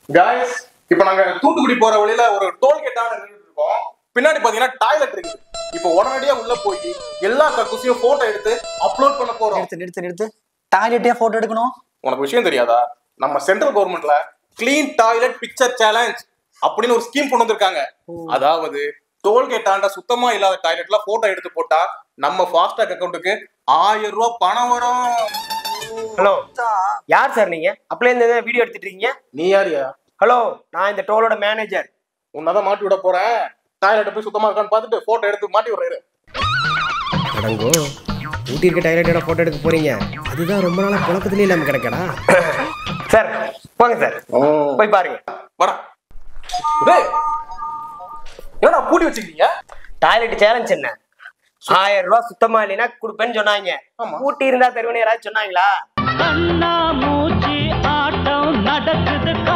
Guys, இப்போ நாங்க தூத்துக்குடி போற வழியில ஒரு டோல்கேட்டான நின்றுட்டு இருக்கோம். பின்னாடி பாத்தீங்கன்னா டாய்லெட் இருக்கு. இப்போ உடனடியா உள்ள போய் எல்லா கக்கூசியும் போட்டோ எடுத்து அப்லோட் பண்ண போறோம். நிறுத்து டாய்லெட்டே போட்டோ எடுக்கணும். உனக்கு விஷயம் தெரியாதா? நம்ம சென்ட்ரல் கவர்மெண்ட்ல கிளீன் டாய்லெட் பிக்சர் சேலஞ்ச் அப்படின்னு ஒரு ஸ்கீம் கொண்டு வந்திருக்காங்க. அதாவது டோல்கேட்டாண்ட சுத்தமா இல்லாத டாய்லெட்ல போட்டோ எடுத்து போட்டா நம்ம ஃபாஸ்டாக் அக்கௌண்ட்டுக்கு 1000 ரூபாய் பணம் வரும். ஹலோ, யார் சார் நீங்க? அப்பல இந்த வீடியோ எடுத்துட்டு இருக்கீங்க? நீ யாரியா? ஹலோ, நான் இந்த டோலோட மேனேஜர். உன்னதான் மாட்டி விட போறேன். டாய்லெட் போய் சுத்தமா இருக்கான்னு பார்த்துட்டு போட்டோ எடுத்து மாட்டி விடுறேன். அடங்கோ, ஊட்டி இருக்க டாய்லெட்டோட போட்டோ எடுக்க போறீங்க? அதுதான் ரொம்ப நாளா புழக்கத்திலே இல்லாம கிடக்கடா. சார் போங்க சார், போய் பாருங்க. வரேன். டேய், ஏன்னா பூட்டி வச்சுக்கிட்டீங்க? டாய்லெட் சேலஞ்ச் என்ன? 1000 ரூபாய் சுத்தமா இல்லைன்னா கொடுப்பேன்னு சொன்னாங்க. ஊட்டி இருந்தா தருவனே யாராவது சொன்னாங்களா? கண்ணா மூச்சி ஆட்டம் நடக்குது.